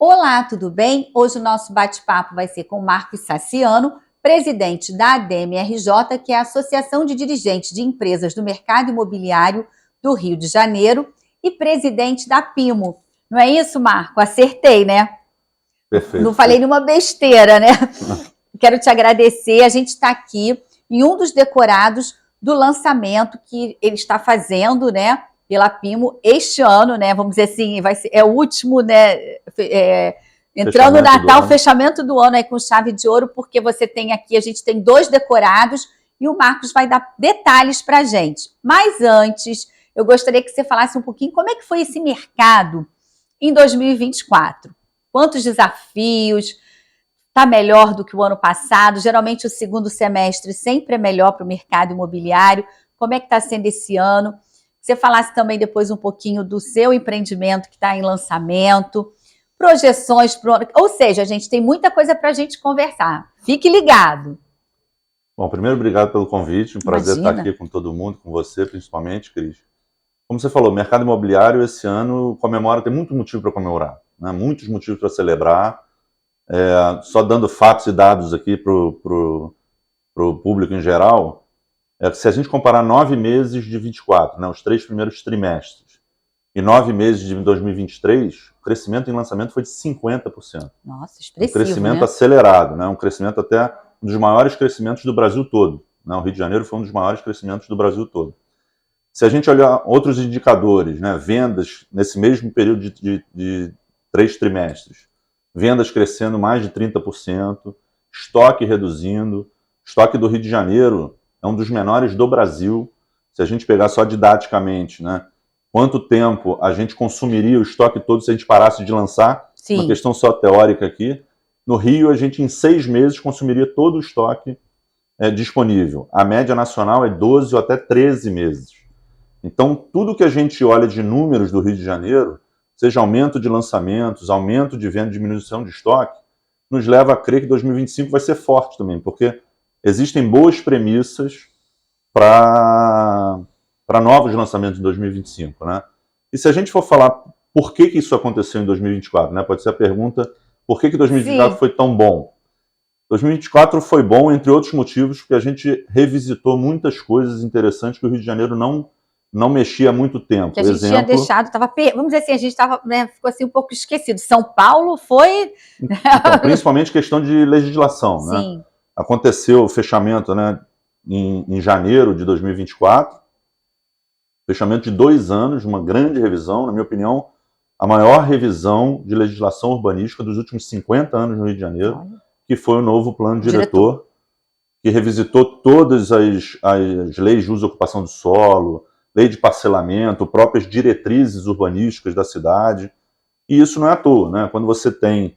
Olá, tudo bem? Hoje o nosso bate-papo vai ser com o Marcos Saciano, presidente da ADEME-RJ, que é a Associação de Dirigentes de Empresas do Mercado Imobiliário do Rio de Janeiro, e presidente da PIMO. Não é isso, Marco? Acertei, né? Perfeito. Não falei nenhuma besteira, né? Quero te agradecer. A gente está aqui em um dos decorados do lançamento que ele está fazendo, né? Pela PIMO este ano, né? Vamos dizer assim, é o último, né? Entrando no Natal, fechamento do ano aí com chave de ouro, porque você tem aqui, a gente tem 2 decorados e o Marcos vai dar detalhes para a gente. Mas antes, eu gostaria que você falasse um pouquinho como é que foi esse mercado em 2024. Quantos desafios? Está melhor do que o ano passado? Geralmente o segundo semestre sempre é melhor para o mercado imobiliário. Como é que está sendo esse ano? Você falasse também depois um pouquinho do seu empreendimento que está em lançamento, projeções para o ano. Ou seja, a gente tem muita coisa para a gente conversar. Fique ligado. Bom, primeiro, obrigado pelo convite. Um prazer estar aqui com todo mundo, com você principalmente, Cris. Como você falou, o mercado imobiliário esse ano comemora, tem muito motivo para comemorar, né? Muitos motivos para celebrar. Só dando fatos e dados aqui para o público em geral, se a gente comparar 9 meses de 24, né, os 3 primeiros trimestres, e 9 meses de 2023, o crescimento em lançamento foi de 50%. Nossa, expressivo, um crescimento, né? Acelerado, né? Um crescimento até um dos maiores crescimentos do Brasil todo, né? O Rio de Janeiro foi um dos maiores crescimentos do Brasil todo. Se a gente olhar outros indicadores, né, vendas nesse mesmo período de 3 trimestres, vendas crescendo mais de 30%, estoque reduzindo, estoque do Rio de Janeiro é um dos menores do Brasil. Se a gente pegar só didaticamente, né, quanto tempo a gente consumiria o estoque todo se a gente parasse de lançar? Sim. Uma questão só teórica aqui. No Rio, a gente em 6 meses consumiria todo o estoque disponível. A média nacional é 12 ou até 13 meses. Então, tudo que a gente olha de números do Rio de Janeiro, seja aumento de lançamentos, aumento de venda, diminuição de estoque, nos leva a crer que 2025 vai ser forte também, porque existem boas premissas para novos lançamentos em 2025, né? E se a gente for falar por que isso aconteceu em 2024, né? Pode ser a pergunta, por que 2024 Sim. foi tão bom? 2024 foi bom, entre outros motivos, porque a gente revisitou muitas coisas interessantes que o Rio de Janeiro não mexia há muito tempo. Que a gente tinha deixado, vamos dizer assim, a gente estava, né, ficou assim um pouco esquecido. São Paulo foi... Então, principalmente questão de legislação, Sim. Né? Aconteceu o fechamento, né, em janeiro de 2024, fechamento de 2 anos, uma grande revisão, na minha opinião, a maior revisão de legislação urbanística dos últimos 50 anos no Rio de Janeiro, que foi o novo plano diretor, que revisitou todas as leis de uso e ocupação do solo, lei de parcelamento, próprias diretrizes urbanísticas da cidade. E isso não é à toa, né? Quando você tem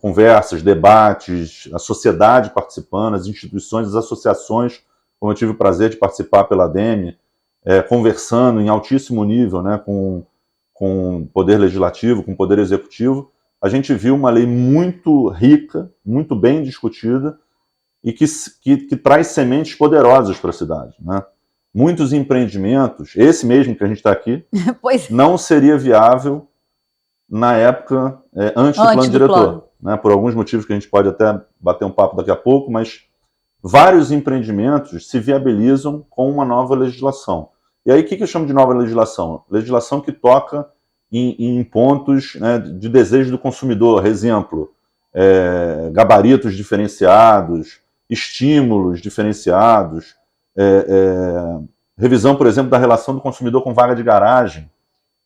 conversas, debates, a sociedade participando, as instituições, as associações, como eu tive o prazer de participar pela ADEME, conversando em altíssimo nível, né, com o Poder Legislativo, com o Poder Executivo, a gente viu uma lei muito rica, muito bem discutida e que traz sementes poderosas para a cidade, né? Muitos empreendimentos, esse mesmo que a gente está aqui, não seria viável na época antes do plano diretor, né? Por alguns motivos que a gente pode até bater um papo daqui a pouco, mas vários empreendimentos se viabilizam com uma nova legislação. E aí o que eu chamo de nova legislação? Legislação que toca em pontos, né, de desejo do consumidor, exemplo, gabaritos diferenciados, estímulos diferenciados, revisão, por exemplo, da relação do consumidor com vaga de garagem.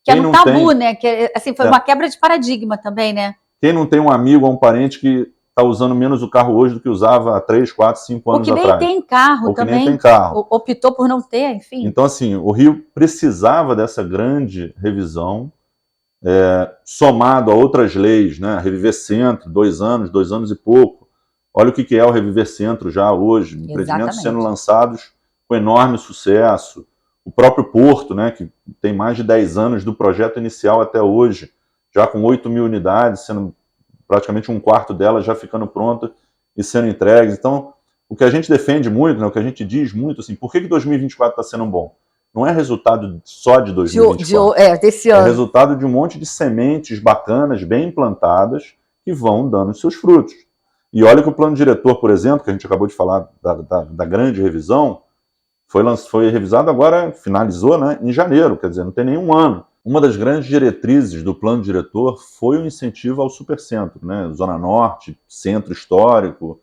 Que é um tabu, né? Que, assim, foi uma quebra de paradigma também, né? Quem não tem um amigo ou um parente que está usando menos o carro hoje do que usava há 3, 4, 5 anos atrás? Ou que nem tem carro também. Ou que nem tem carro. Optou por não ter, enfim. Então, assim, o Rio precisava dessa grande revisão, somado a outras leis, né? Reviver Centro, 2 anos e pouco. Olha o que é o Reviver Centro já hoje. Empreendimentos sendo lançados com enorme sucesso. O próprio Porto, né, que tem mais de 10 anos do projeto inicial até hoje, já com 8 mil unidades, sendo praticamente 1/4 delas já ficando pronta e sendo entregues. Então, o que a gente defende muito, né, o que a gente diz muito, assim, por que 2024 está sendo bom? não é resultado só de 2024. Desse É ano. resultado de um monte de sementes bacanas, bem implantadas, que vão dando os seus frutos. E olha que o plano diretor, por exemplo, que a gente acabou de falar da grande revisão, foi revisado agora, finalizou, né, em janeiro, quer dizer, não tem nenhum ano. Uma das grandes diretrizes do plano diretor foi o incentivo ao supercentro, né, Zona Norte, centro histórico,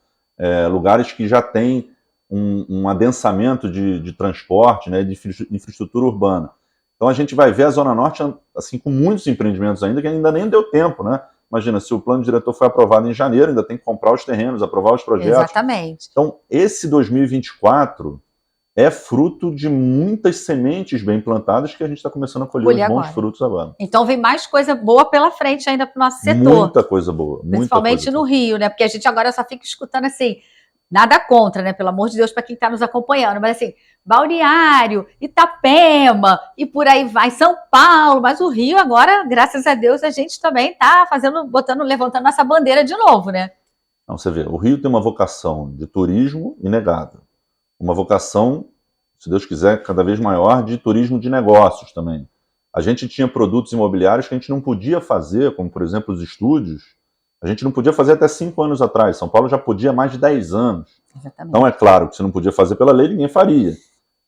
lugares que já têm um adensamento de transporte, né, de infraestrutura urbana. Então a gente vai ver a Zona Norte assim, com muitos empreendimentos ainda, que ainda nem deu tempo, né? Imagina, se o plano diretor foi aprovado em janeiro, ainda tem que comprar os terrenos, aprovar os projetos. Exatamente. Então, esse 2024 é fruto de muitas sementes bem plantadas que a gente está começando a colher os bons frutos agora. Então vem mais coisa boa pela frente ainda para o nosso setor. Muita coisa boa. Principalmente no Rio, né? Porque a gente agora só fica escutando assim, nada contra, né? Pelo amor de Deus, para quem está nos acompanhando, mas assim, Balneário, Itapema e por aí vai, São Paulo, mas o Rio agora, graças a Deus, a gente também está levantando nossa bandeira de novo, né? Não, você vê, o Rio tem uma vocação de turismo inegável, uma vocação, se Deus quiser, cada vez maior de turismo de negócios também. A gente tinha produtos imobiliários que a gente não podia fazer, como por exemplo os estúdios, a gente não podia fazer até 5 anos atrás. São Paulo já podia há mais de 10 anos. Exatamente. Então é claro que se não podia fazer pela lei, ninguém faria.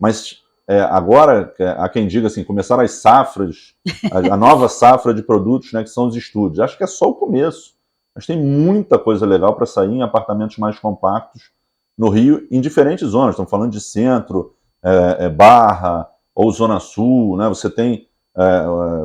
Mas agora, há quem diga assim, começaram as safras, a nova safra de produtos, né, que são os estúdios. Acho que é só o começo. Mas tem muita coisa legal para sair em apartamentos mais compactos no Rio, em diferentes zonas. Estamos falando de centro, Barra ou Zona Sul, né? Você tem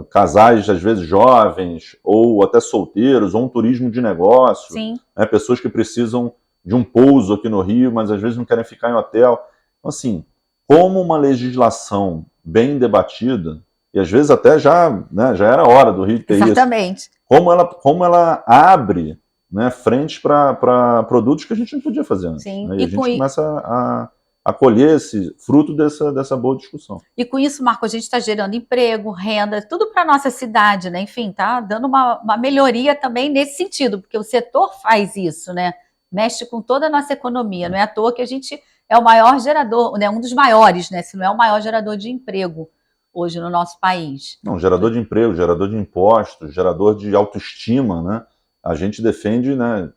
casais, às vezes, jovens, ou até solteiros, ou um turismo de negócio. Sim. Né? Pessoas que precisam de um pouso aqui no Rio, mas às vezes não querem ficar em hotel. Então, assim, como uma legislação bem debatida, e às vezes até já era hora do Rio ter Exatamente. isso. Como ela abre, né, frente para produtos que a gente não podia fazer antes. Sim. Né? E a gente começa a colher esse fruto dessa boa discussão. E com isso, Marco, a gente está gerando emprego, renda, tudo para a nossa cidade, né? Enfim, tá dando uma melhoria também nesse sentido, porque o setor faz isso, né? Mexe com toda a nossa economia. Não é à toa que a gente é o maior gerador, né? Um dos maiores, né? Se não é o maior gerador de emprego hoje no nosso país. Não, gerador de emprego, gerador de impostos, gerador de autoestima, né? A gente defende, né?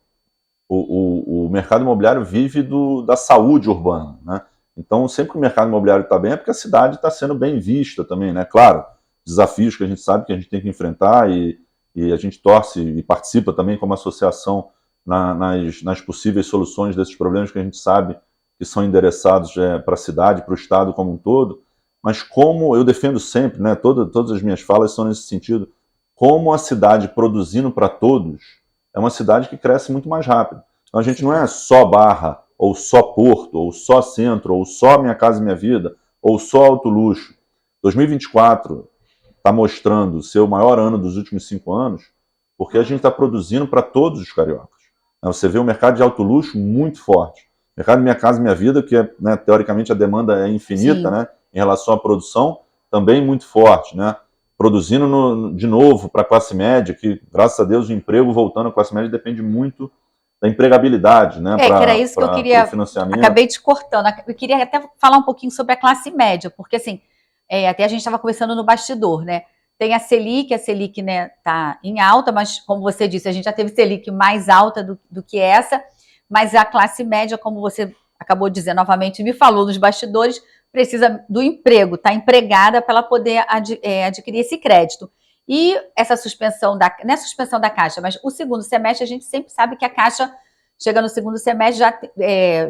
O mercado imobiliário vive da saúde urbana, né? Então, sempre que o mercado imobiliário está bem, é porque a cidade está sendo bem vista também, né? Claro, desafios que a gente sabe que a gente tem que enfrentar e a gente torce e participa também como associação nas possíveis soluções desses problemas que a gente sabe que são endereçados para a cidade, para o Estado como um todo. Mas como eu defendo sempre, né? Todas as minhas falas são nesse sentido, como a cidade produzindo para todos é uma cidade que cresce muito mais rápido. Então a gente não é só Barra, ou só Porto, ou só Centro, ou só Minha Casa Minha Vida, ou só Alto Luxo. 2024 está mostrando ser o maior ano dos últimos 5 anos, porque a gente está produzindo para todos os cariocas. Você vê o mercado de alto luxo muito forte. O mercado Minha Casa Minha Vida, que né, teoricamente a demanda é infinita, né, em relação à produção, também muito forte, né? Produzindo de novo para a classe média, que, graças a Deus, o emprego voltando à classe média depende muito da empregabilidade, né? Que era isso que eu queria. Financiamento. Acabei te cortando. Eu queria até falar um pouquinho sobre a classe média, porque assim, até a gente estava conversando no bastidor, né? Tem a Selic, né, tá em alta, mas como você disse, a gente já teve Selic mais alta do que essa, mas a classe média, como você acabou de dizer novamente, me falou nos bastidores, precisa do emprego, está empregada para ela poder adquirir esse crédito. E essa suspensão não é suspensão da Caixa, mas o segundo semestre, a gente sempre sabe que a Caixa chega no segundo semestre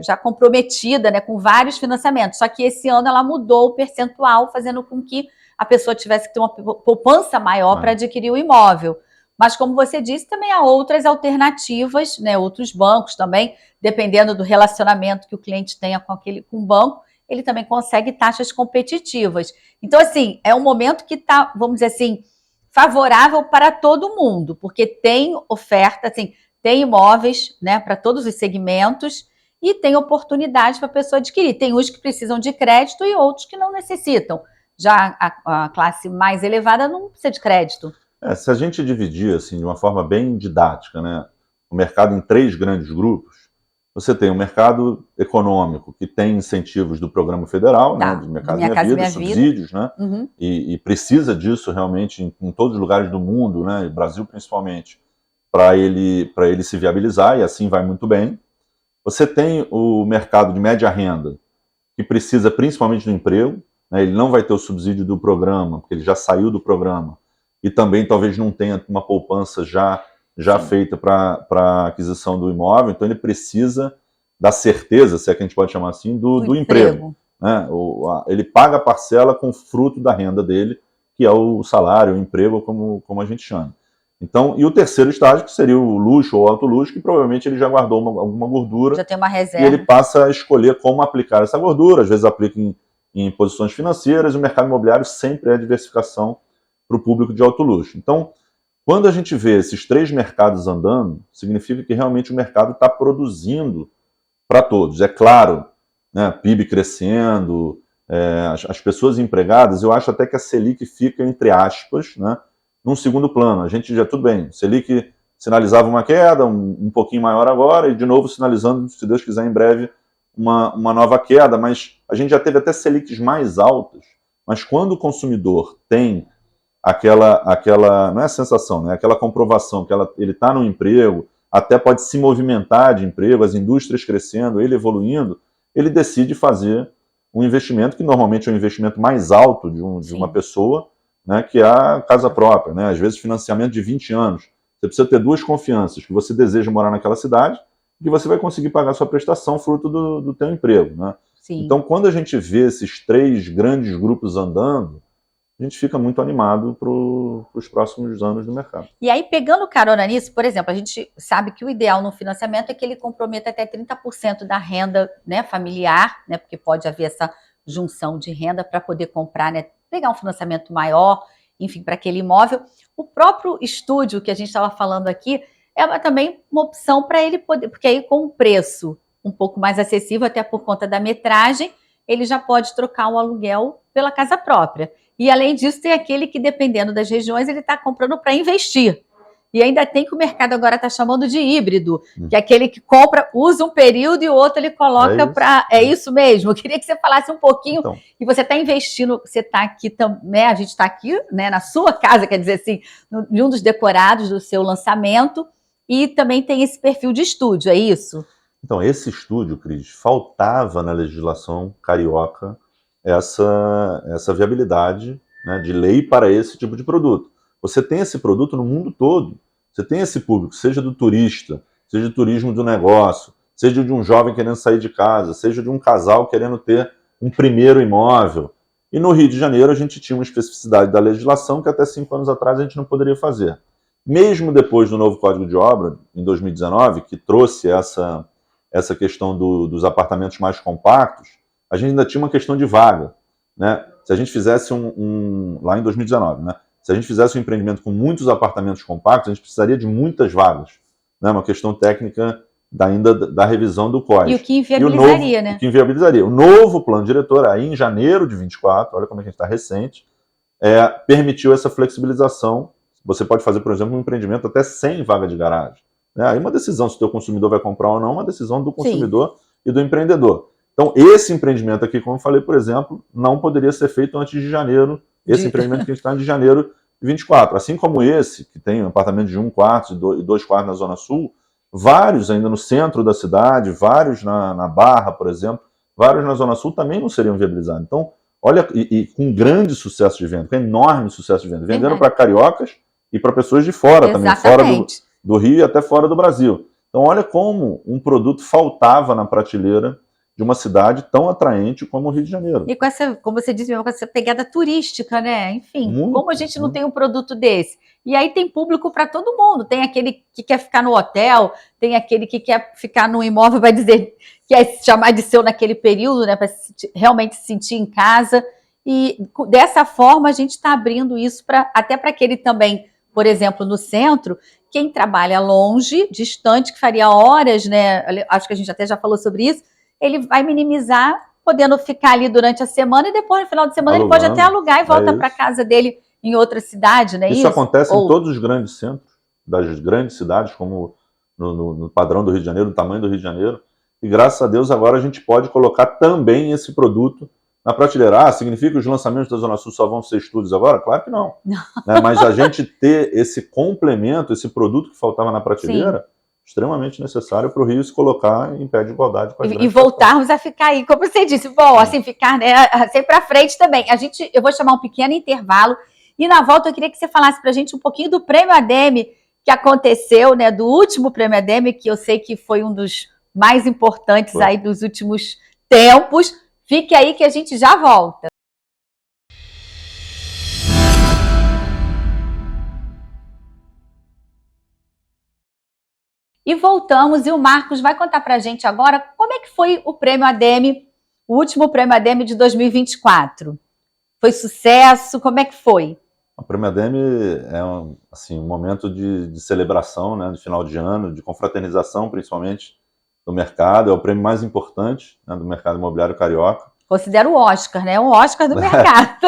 já comprometida, né, com vários financiamentos. Só que esse ano ela mudou o percentual, fazendo com que a pessoa tivesse que ter uma poupança maior para adquirir o imóvel. Mas, como você disse, também há outras alternativas, né, outros bancos também, dependendo do relacionamento que o cliente tenha com o banco, ele também consegue taxas competitivas. Então, assim, é um momento que está, vamos dizer assim, favorável para todo mundo, porque tem oferta, assim, tem imóveis, né, para todos os segmentos e tem oportunidade para a pessoa adquirir. Tem uns que precisam de crédito e outros que não necessitam. Já a classe mais elevada não precisa de crédito. Se a gente dividir assim, de uma forma bem didática, né, o mercado em 3 grandes grupos, Você tem um mercado econômico que tem incentivos do programa federal, Tá, né, do Mercado Minha Minha Casa Vida, Minha Vida. subsídios, né, Uhum. e precisa disso realmente em todos os lugares do mundo, né, Brasil principalmente, para ele se viabilizar, e assim vai muito bem. Você tem o mercado de média renda, que precisa principalmente do emprego, né, ele não vai ter o subsídio do programa, porque ele já saiu do programa, e também talvez não tenha uma poupança já feita para aquisição do imóvel, então ele precisa da certeza, se é que a gente pode chamar assim, do emprego. Né? Ele paga a parcela com o fruto da renda dele, que é o salário, o emprego, como a gente chama. Então, e o terceiro estágio, que seria o luxo ou alto luxo, que provavelmente ele já guardou alguma gordura. Já tem uma reserva. E ele passa a escolher como aplicar essa gordura, às vezes aplica em posições financeiras, e o mercado imobiliário sempre é diversificação para o público de alto luxo. Então, quando a gente vê esses três mercados andando, significa que realmente o mercado está produzindo para todos. É claro, né, PIB crescendo, as pessoas empregadas, eu acho até que a Selic fica, entre aspas, né, num segundo plano. A gente já, tudo bem, Selic sinalizava uma queda, um pouquinho maior agora, e de novo sinalizando, se Deus quiser, em breve, uma nova queda, mas a gente já teve até Selics mais altas, mas quando o consumidor tem aquela não é a sensação, né? Aquela comprovação que ele está no emprego, até pode se movimentar de emprego, as indústrias crescendo, ele evoluindo, ele decide fazer um investimento que normalmente é um investimento mais alto de uma pessoa, né, que é a casa própria, né? Às vezes financiamento de 20 anos. Você precisa ter duas confianças, que você deseja morar naquela cidade e que você vai conseguir pagar sua prestação fruto do teu emprego, né? Sim. Então, quando a gente vê esses três grandes grupos andando, a gente fica muito animado para os próximos anos do mercado. E aí, pegando carona nisso, por exemplo, a gente sabe que o ideal no financiamento é que ele comprometa até 30% da renda, né, familiar, né, porque pode haver essa junção de renda para poder comprar, né, pegar um financiamento maior, enfim, para aquele imóvel. O próprio estúdio que a gente estava falando aqui é também uma opção para ele poder, porque aí com um preço um pouco mais acessível, até por conta da metragem, ele já pode trocar o aluguel pela casa própria. E além disso, tem aquele que, dependendo das regiões, ele está comprando para investir. E ainda tem que o mercado agora está chamando de híbrido, que é aquele que compra, usa um período e o outro ele coloca para... É isso mesmo. Eu queria que você falasse um pouquinho, então, que você está investindo, você está aqui também, a gente está aqui, né, na sua casa, quer dizer assim, em um dos decorados do seu lançamento, e também tem esse perfil de estúdio, é isso? Então, esse estúdio, Cris, faltava na legislação carioca essa viabilidade, né, de lei para esse tipo de produto. Você tem esse produto no mundo todo. Você tem esse público, seja do turista, seja do turismo do negócio, seja de um jovem querendo sair de casa, seja de um casal querendo ter um primeiro imóvel. E no Rio de Janeiro a gente tinha uma especificidade da legislação que até 5 anos atrás a gente não poderia fazer. Mesmo depois do novo Código de Obra, em 2019, que trouxe essa questão dos apartamentos mais compactos, a gente ainda tinha uma questão de vaga, né? Se a gente fizesse lá em 2019, né? Se a gente fizesse um empreendimento com muitos apartamentos compactos, a gente precisaria de muitas vagas, né? Uma questão técnica ainda da revisão do código. E o que inviabilizaria, né? O que inviabilizaria. O novo plano diretor, aí em janeiro de 24, olha como é que a gente está recente, permitiu essa flexibilização. Você pode fazer, por exemplo, um empreendimento até sem vaga de garagem. Né? Aí uma decisão se o teu consumidor vai comprar ou não, é uma decisão do consumidor e do empreendedor. Então, esse empreendimento aqui, como eu falei, por exemplo, não poderia ser feito antes de janeiro. Esse empreendimento que a gente está de janeiro de 24. Assim como esse, que tem um apartamento de 1 quarto e 2 quartos na Zona Sul, vários ainda no centro da cidade, vários na Barra, por exemplo, vários na Zona Sul também não seriam viabilizados. Então, olha, e com grande sucesso de venda, com enorme sucesso de venda. Vendendo para cariocas e para pessoas de fora também, fora do Rio e até fora do Brasil. Então, olha como um produto faltava na prateleira de uma cidade tão atraente como o Rio de Janeiro. E com essa, como você disse, com essa pegada turística, né? Enfim, como a gente não tem um produto desse? E aí tem público para todo mundo. Tem aquele que quer ficar no hotel, tem aquele que quer ficar no imóvel, vai dizer, quer chamar de seu naquele período, né? Para realmente se sentir em casa. E dessa forma a gente está abrindo isso até para aquele também, por exemplo, no centro, quem trabalha longe, distante, que faria horas, né? Acho que a gente até já falou sobre isso. Ele vai minimizar, podendo ficar ali durante a semana e depois, no final de semana, ele pode até alugar e volta para casa dele em outra cidade, né? Isso acontece em todos os grandes centros das grandes cidades, como no padrão do Rio de Janeiro, no tamanho do Rio de Janeiro. e graças a Deus agora a gente pode colocar também esse produto na prateleira. Ah, significa que os lançamentos da Zona Sul só vão ser estúdios agora? Claro que não. Né? Mas a gente ter esse complemento, esse produto que faltava na prateleira, sim, extremamente necessário para o Rio se colocar em pé de igualdade com as e voltarmos a ficar aí, como você disse, bom, assim, ficar, né, sempre à frente também. Eu vou chamar um pequeno intervalo e na volta eu queria que você falasse para a gente um pouquinho do Prêmio ADEME que aconteceu, né, do último Prêmio ADEME, que eu sei que foi um dos mais importantes aí dos últimos tempos. Fique aí que a gente já volta. E voltamos, e o Marcos vai contar pra gente agora como é que foi o Prêmio ADEME, o último Prêmio ADEME de 2024. Foi sucesso? Como é que foi? O Prêmio ADEME é um momento de celebração, né, de final de ano, de confraternização, principalmente, do mercado. É o prêmio mais importante, né, do mercado imobiliário carioca. Considero o Oscar, né? O Oscar do mercado.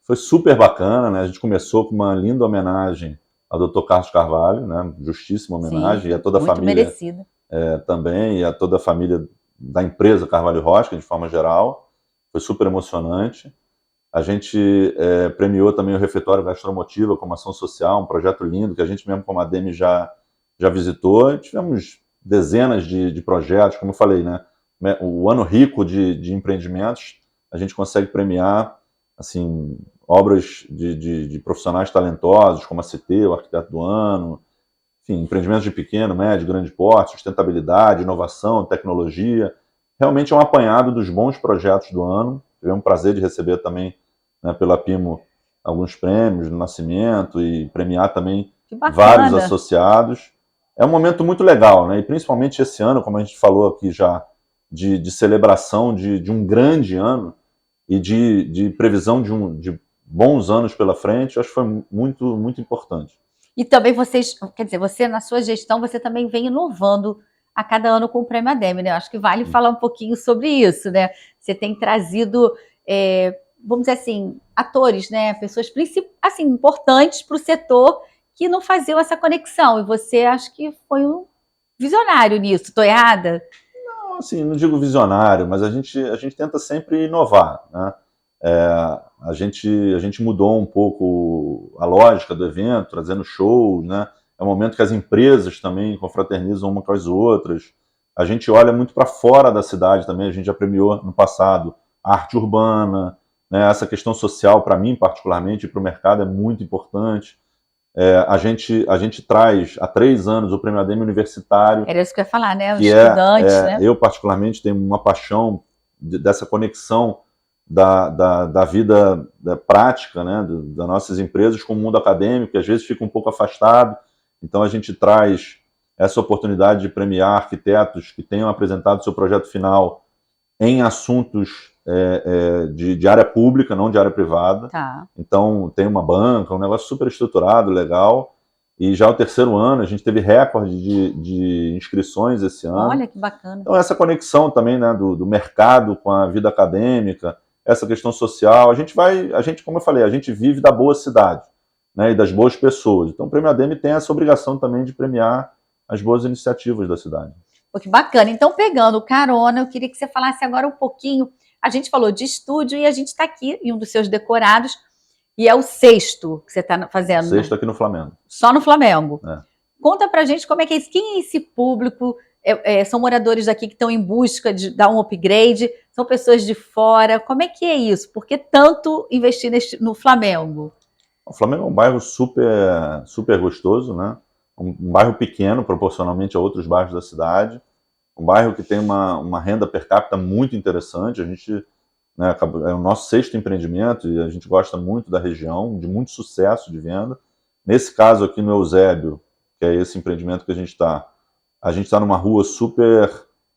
Foi super bacana, né? A gente começou com uma linda homenagem ao Dr. Carlos Carvalho, né? Justíssima homenagem. Sim, e a toda a família merecida. Também, e a toda a família da empresa Carvalho Rosca, de forma geral. Foi super emocionante. A gente premiou também o Refeitório Gastromotiva como ação social, um projeto lindo que a gente mesmo como ADEME já visitou. E tivemos dezenas de projetos, como eu falei, né? O ano rico de empreendimentos, a gente consegue premiar assim, obras de profissionais talentosos, como a CT, o Arquiteto do Ano, enfim, empreendimentos de pequeno, médio, grande porte, sustentabilidade, inovação, tecnologia. Realmente é um apanhado dos bons projetos do ano. Tivemos o prazer de receber também, né, pela Pimo alguns prêmios no Nascimento e premiar também vários associados. É um momento muito legal, né? E principalmente esse ano, como a gente falou aqui já, de celebração de um grande ano e de previsão de bons anos pela frente, acho que foi muito, muito importante. E também vocês, quer dizer, você na sua gestão, você também vem inovando a cada ano com o Prêmio ADEME, né? Acho que vale falar um pouquinho sobre isso, né? Você tem trazido, vamos dizer assim, atores, né? Pessoas assim, importantes para o setor que não faziam essa conexão. E você, acho que foi um visionário nisso. Estou errada? Não, assim, não digo visionário, mas a gente tenta sempre inovar, né? A gente mudou um pouco a lógica do evento, trazendo shows, né? É um momento que as empresas também confraternizam uma com as outras. A gente olha muito para fora da cidade também. A gente já premiou no passado a arte urbana, né? Essa questão social, para mim particularmente, e para o mercado, é muito importante. A gente traz há 3 anos o Prêmio ADEME Universitário. Era isso que eu ia falar, né? Os estudantes, né? Eu, particularmente, tenho uma paixão dessa conexão da vida prática, né, das nossas empresas com o mundo acadêmico, que às vezes fica um pouco afastado. Então a gente traz essa oportunidade de premiar arquitetos que tenham apresentado seu projeto final em assuntos de área pública, não de área privada. Tá. Então tem uma banca, um negócio super estruturado, legal. E já o 3º ano, a gente teve recorde de inscrições esse ano. Olha que bacana. Então essa conexão também, né, do mercado com a vida acadêmica, essa questão social, a gente, como eu falei, a gente vive da boa cidade, né, e das boas pessoas. Então o Prêmio ADEME tem essa obrigação também de premiar as boas iniciativas da cidade. Pô, que bacana. Então, pegando carona, eu queria que você falasse agora um pouquinho, a gente falou de estúdio e a gente está aqui em um dos seus decorados, e é o 6º que você está fazendo. 6º aqui no Flamengo. Só no Flamengo. É. Conta pra gente como é que é isso. Quem é esse público? São moradores daqui que estão em busca de dar um upgrade? São pessoas de fora? Como é que é isso? Por que tanto investir no Flamengo? O Flamengo é um bairro super, super gostoso, né? Um bairro pequeno, proporcionalmente a outros bairros da cidade. Um bairro que tem uma renda per capita muito interessante. A gente, né, é o nosso 6º empreendimento e a gente gosta muito da região, de muito sucesso de venda. Nesse caso aqui no Eusébio, que é esse empreendimento que a gente está numa rua super,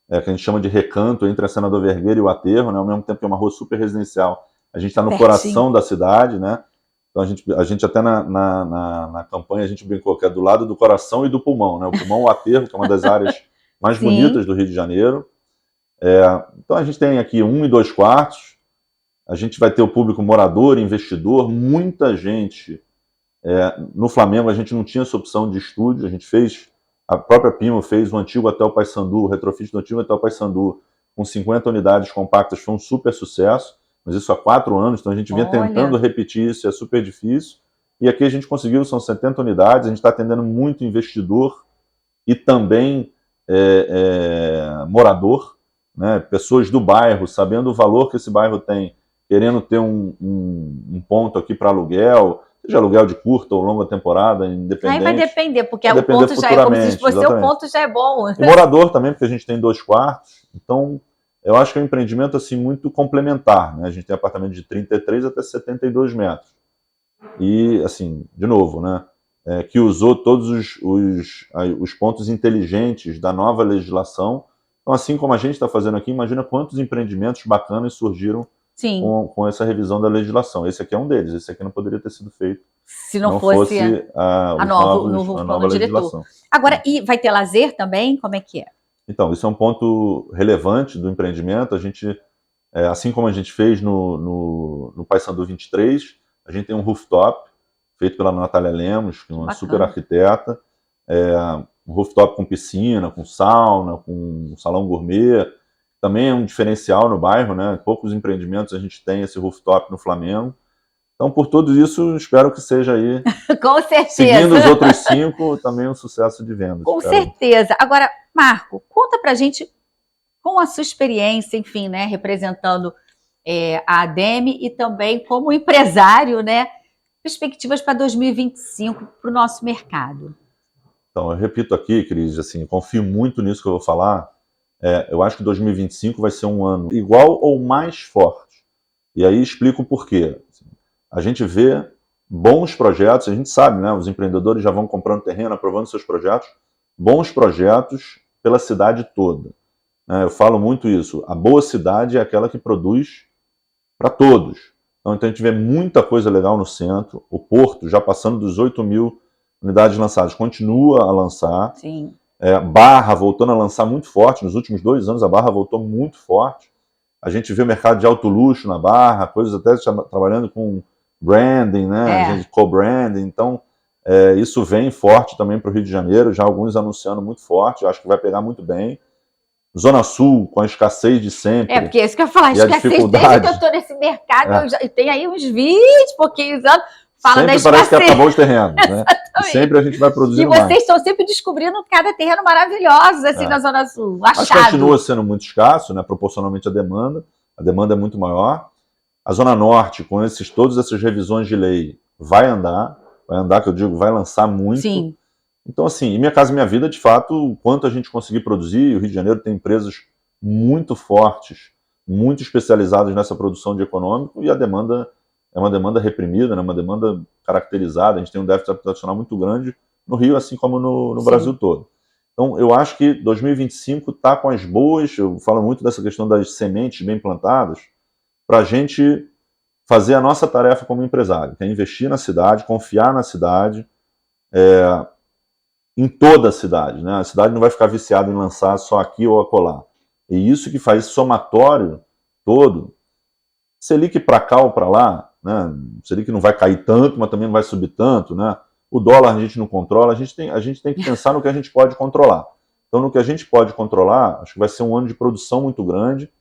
que a gente chama de recanto, entre a Senador Vergueiro e o Aterro, né, ao mesmo tempo que é uma rua super residencial. A gente está no coração da cidade, né? Então a gente até na campanha a gente brincou que é do lado do coração e do pulmão, né? O pulmão, o Aterro, que é uma das áreas mais bonitas do Rio de Janeiro. Então a gente tem aqui 1 e 2 quartos, a gente vai ter o público morador, investidor, muita gente. No Flamengo a gente não tinha essa opção de estúdio, a gente fez A própria Pimo fez o antigo Hotel Paissandu, o retrofit do antigo Hotel Paissandu, com 50 unidades compactas, foi um super sucesso, mas isso há 4 anos, então a gente vinha tentando repetir isso, é super difícil. E aqui a gente conseguiu, são 70 unidades, a gente está atendendo muito investidor e também morador, né? Pessoas do bairro, sabendo o valor que esse bairro tem, querendo ter um ponto aqui para aluguel, seja aluguel de curta ou longa temporada, independente. Aí vai depender, porque o ponto já é, como se fosse o ponto já é bom. E morador também, porque a gente tem 2 quartos, então eu acho que é um empreendimento assim, muito complementar, né? A gente tem apartamento de 33 até 72 metros. E, assim, de novo, né? Que usou todos os pontos inteligentes da nova legislação. Então, assim como a gente está fazendo aqui, imagina quantos empreendimentos bacanas surgiram com essa revisão da legislação. Esse aqui é um deles, esse aqui não poderia ter sido feito se não fosse a nova legislação. Agora, e vai ter lazer também? Como é que é? Então, isso é um ponto relevante do empreendimento. A gente, assim como a gente fez no Paissandu 23, a gente tem um rooftop feito pela Natália Lemos, que é uma super arquiteta, um rooftop com piscina, com sauna, com um salão gourmet. Também é um diferencial no bairro, né? Poucos empreendimentos a gente tem esse rooftop no Flamengo. Então, por tudo isso, espero que seja aí, com certeza, seguindo os outros 5, também um sucesso de vendas. Com certeza. Agora, Marco, conta pra gente, com a sua experiência, enfim, né, representando a ADEME e também como empresário, né, perspectivas para 2025 para o nosso mercado. Então, eu repito aqui, Cris, assim, confio muito nisso que eu vou falar. Eu acho que 2025 vai ser um ano igual ou mais forte. E aí explico o porquê. A gente vê bons projetos, a gente sabe, né? Os empreendedores já vão comprando terreno, aprovando seus projetos, bons projetos pela cidade toda. Eu falo muito isso. A boa cidade é aquela que produz para todos. Então a gente vê muita coisa legal no centro. O Porto, já passando dos 8.000 unidades lançadas, continua a lançar. Sim. Barra voltando a lançar muito forte. Nos últimos 2 anos a Barra voltou muito forte. A gente vê o mercado de alto luxo na Barra, coisas até trabalhando com branding, né? A gente co-branding. Então isso vem forte também para o Rio de Janeiro, já alguns anunciando muito forte. Eu acho que vai pegar muito bem. Zona Sul, com a escassez de sempre. Porque é isso que eu ia falar, a escassez desde que eu estou nesse mercado, eu tenho aí uns 20 pouquinhos anos, fala sempre da escassez. Parece que acabou os terrenos, né? E sempre a gente vai produzindo mais. E vocês estão sempre descobrindo cada terreno maravilhoso, assim, na Zona Sul, achado. Mas continua sendo muito escasso, né, proporcionalmente à demanda. A demanda é muito maior. A Zona Norte, com todas essas revisões de lei, vai andar, que eu digo, vai lançar muito. Sim. Então, assim, Minha Casa Minha Vida, de fato, o quanto a gente conseguir produzir, o Rio de Janeiro tem empresas muito fortes, muito especializadas nessa produção de econômico, e a demanda é uma demanda reprimida, né, uma demanda caracterizada. A gente tem um déficit habitacional muito grande no Rio, assim como no Brasil todo. Então, eu acho que 2025 está com as boas, eu falo muito dessa questão das sementes bem plantadas, para a gente fazer a nossa tarefa como empresário, que é investir na cidade, confiar na cidade, em toda a cidade, né? A cidade não vai ficar viciada em lançar só aqui ou acolá. E isso que faz esse somatório todo, Selic para cá ou para lá, né? Selic não vai cair tanto, mas também não vai subir tanto, né? O dólar a gente não controla, a gente tem que pensar no que a gente pode controlar. Então, no que a gente pode controlar, acho que vai ser um ano de produção muito grande.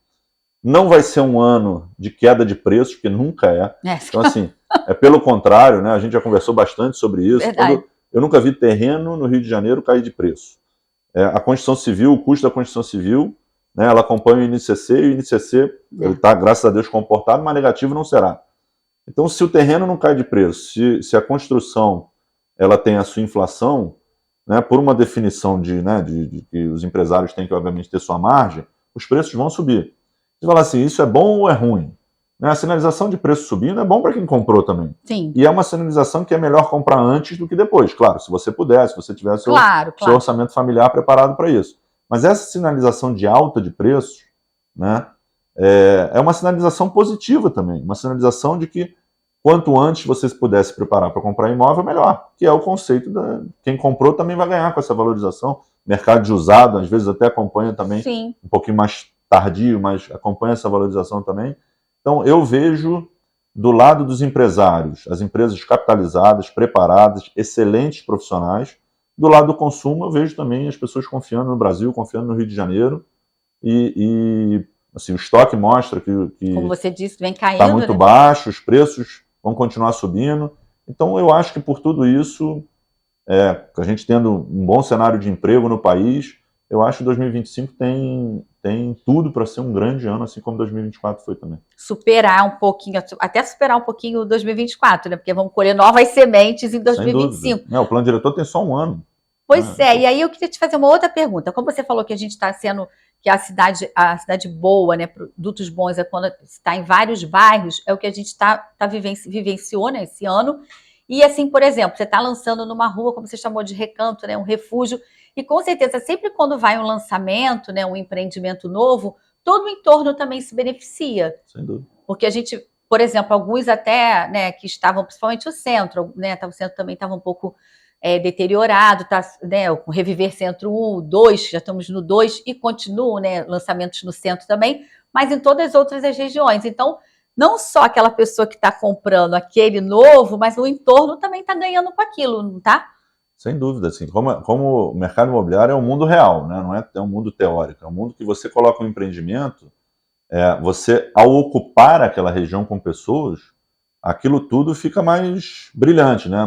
Não vai ser um ano de queda de preços, porque nunca é. Então, assim, pelo contrário, né? A gente já conversou bastante sobre isso. Eu nunca vi terreno no Rio de Janeiro cair de preço. A construção civil, o custo da construção civil, né, ela acompanha o INCC, e o INCC está, graças a Deus, comportado, mas negativo não será. Então, se o terreno não cai de preço, se a construção ela tem a sua inflação, né, por uma definição de que os empresários têm que, obviamente, ter sua margem, os preços vão subir. Você fala assim, isso é bom ou é ruim? A sinalização de preço subindo é bom para quem comprou também. Sim. E é uma sinalização que é melhor comprar antes do que depois. Claro, se você puder, se você tiver seu orçamento familiar preparado para isso. Mas essa sinalização de alta de preços, né, é uma sinalização positiva também. Uma sinalização de que quanto antes você puder se preparar para comprar imóvel, melhor. Que é o conceito quem comprou também vai ganhar com essa valorização. Mercado de usado, às vezes até acompanha também. Sim. Um pouquinho mais tardio, mas acompanha essa valorização também. Então, eu vejo do lado dos empresários, as empresas capitalizadas, preparadas, excelentes profissionais, do lado do consumo, eu vejo também as pessoas confiando no Brasil, confiando no Rio de Janeiro, e assim, o estoque mostra que como você disse, vem caindo, está muito baixo, os preços vão continuar subindo. Então, eu acho que por tudo isso, a gente tendo um bom cenário de emprego no país, eu acho que 2025 tem tudo para ser um grande ano, assim como 2024 foi também. Superar um pouquinho, até superar um pouquinho o 2024, né? Porque vamos colher novas sementes em 2025. O plano diretor tem só um ano. Pois e aí eu queria te fazer uma outra pergunta. Como você falou que a gente está sendo, que a cidade boa, né, produtos bons, é quando está em vários bairros, é o que a gente vivenciou, né, esse ano. E assim, por exemplo, você está lançando numa rua, como você chamou de recanto, né, um refúgio, e com certeza, sempre quando vai um lançamento, né, um empreendimento novo, todo o entorno também se beneficia. Sem dúvida. Porque a gente, por exemplo, alguns até, né, que estavam, principalmente o centro, né, o centro também estava um pouco deteriorado, tá, né, o Reviver Centro 1, 2, já estamos no 2, e continuam, né, lançamentos no centro também, mas em todas as outras regiões. Então, não só aquela pessoa que está comprando aquele novo, mas o entorno também está ganhando com aquilo, não está? Sem dúvida, assim, como o mercado imobiliário é um mundo real, né? Não é um mundo teórico, é um mundo que você coloca um empreendimento, você, ao ocupar aquela região com pessoas, aquilo tudo fica mais brilhante, né?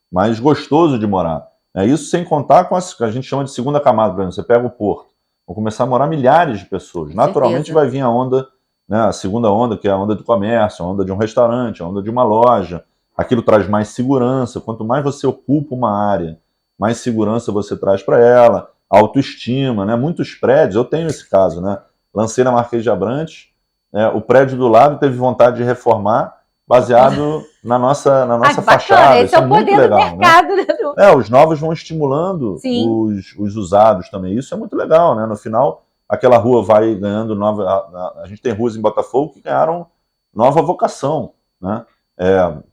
mais gostoso de morar. Isso sem contar com que a gente chama de segunda camada, por exemplo, você pega o Porto, vão começar a morar milhares de pessoas. Naturalmente vai vir a onda, né, a segunda onda, que é a onda do comércio, a onda de um restaurante, a onda de uma loja. Aquilo traz mais segurança. Quanto mais você ocupa uma área, mais segurança você traz para ela, autoestima, né? Muitos prédios, eu tenho esse caso, né? Lancei na Marquês de Abrantes, o prédio do lado teve vontade de reformar, baseado na nossa fachada. Esse é o poder legal, do mercado, né? Os novos vão estimulando os usados também. Isso é muito legal, né? No final, aquela rua vai ganhando nova. A gente tem ruas em Botafogo que ganharam nova vocação, né?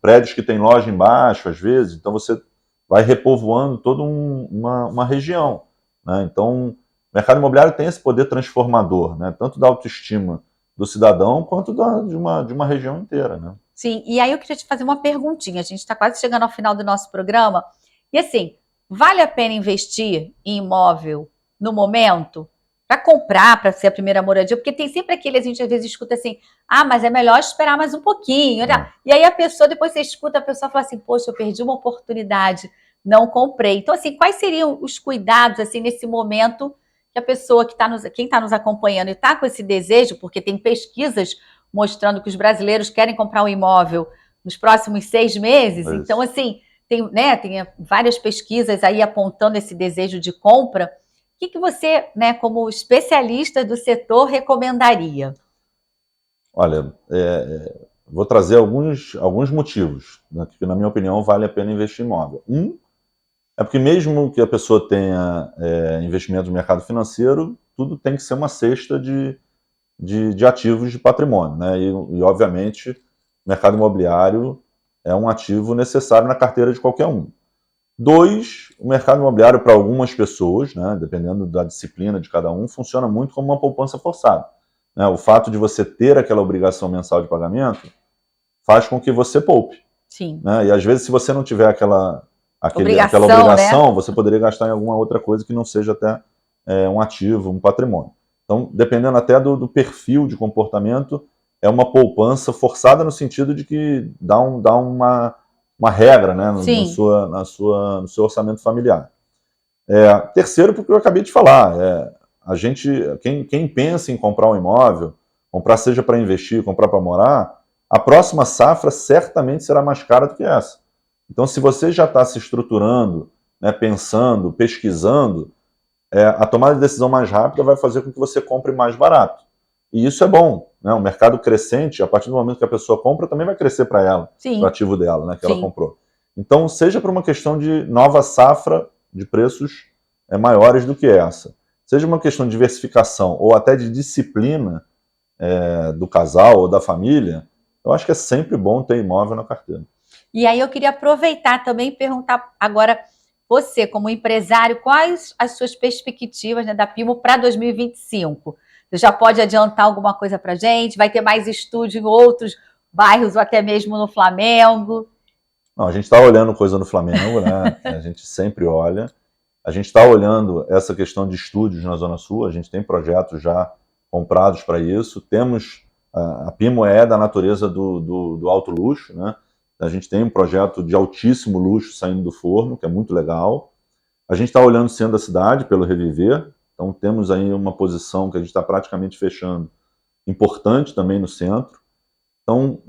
Prédios que tem loja embaixo, às vezes, então você vai repovoando toda uma região, né? Então, o mercado imobiliário tem esse poder transformador, né? Tanto da autoestima do cidadão quanto de uma região inteira, né? Sim, e aí eu queria te fazer uma perguntinha, a gente está quase chegando ao final do nosso programa, e assim, vale a pena investir em imóvel no momento? Para comprar, para ser a primeira moradia, porque tem sempre aquele, a gente às vezes escuta assim, mas é melhor esperar mais um pouquinho, né? E aí a pessoa, depois você escuta, a pessoa fala assim, poxa, eu perdi uma oportunidade, não comprei. Então, assim, quais seriam os cuidados, assim, nesse momento que a pessoa quem está nos acompanhando e está com esse desejo, porque tem pesquisas mostrando que os brasileiros querem comprar um imóvel nos próximos 6 meses, então, assim, tem várias pesquisas aí apontando esse desejo de compra. O que você, né, como especialista do setor, recomendaria? Olha, vou trazer alguns motivos, né, que, na minha opinião, vale a pena investir em imóvel. É porque mesmo que a pessoa tenha investimento no mercado financeiro, tudo tem que ser uma cesta de ativos de patrimônio, né? E, obviamente, o mercado imobiliário é um ativo necessário na carteira de qualquer um. 2, o mercado imobiliário para algumas pessoas, né, dependendo da disciplina de cada um, funciona muito como uma poupança forçada, né? O fato de você ter aquela obrigação mensal de pagamento faz com que você poupe. Sim. Né? E às vezes, se você não tiver aquela obrigação, né, você poderia gastar em alguma outra coisa que não seja até um ativo, um patrimônio. Então, dependendo até do perfil de comportamento, é uma poupança forçada no sentido de que dá uma regra, né, no seu orçamento familiar. Terceiro, porque eu acabei de falar, quem pensa em comprar um imóvel, comprar seja para investir, comprar para morar, a próxima safra certamente será mais cara do que essa. Então, se você já está se estruturando, né, pensando, pesquisando, a tomada de decisão mais rápida vai fazer com que você compre mais barato. E isso é bom, né? O mercado crescente, a partir do momento que a pessoa compra, também vai crescer para ela, o ativo dela, né, que ela comprou. Então, seja por uma questão de nova safra de preços maiores do que essa, seja uma questão de diversificação ou até de disciplina do casal ou da família, eu acho que é sempre bom ter imóvel na carteira. E aí eu queria aproveitar também e perguntar agora, você como empresário, quais as suas perspectivas, né, da Pimo para 2025? Você já pode adiantar alguma coisa para a gente? Vai ter mais estúdio em outros bairros ou até mesmo no Flamengo? Não, a gente está olhando coisa no Flamengo, né? A gente sempre olha. A gente está olhando essa questão de estúdios na Zona Sul, a gente tem projetos já comprados para isso. Temos, a Pimo é da natureza do alto luxo, né? A gente tem um projeto de altíssimo luxo saindo do forno, que é muito legal. A gente está olhando o centro da cidade pelo Reviver, então temos aí uma posição que a gente está praticamente fechando, importante também no centro. Então,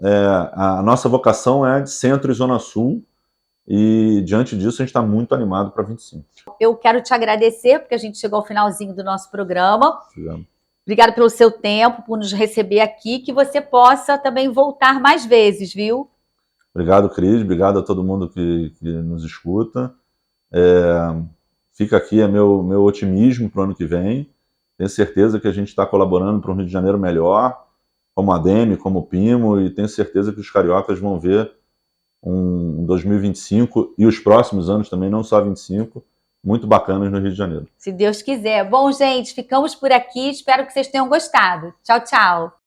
a nossa vocação é de centro e Zona Sul, e diante disso a gente está muito animado para 25. Eu quero te agradecer, porque a gente chegou ao finalzinho do nosso programa. Fizemos. Obrigada pelo seu tempo, por nos receber aqui, que você possa também voltar mais vezes, viu? Obrigado, Cris, obrigado a todo mundo que nos escuta. Fica aqui meu otimismo para o ano que vem. Tenho certeza que a gente está colaborando para um Rio de Janeiro melhor, como a Demi, como o Pimo, e tenho certeza que os cariocas vão ver um 2025 e os próximos anos também, não só 25, muito bacanas no Rio de Janeiro. Se Deus quiser. Bom, gente, ficamos por aqui. Espero que vocês tenham gostado. Tchau, tchau.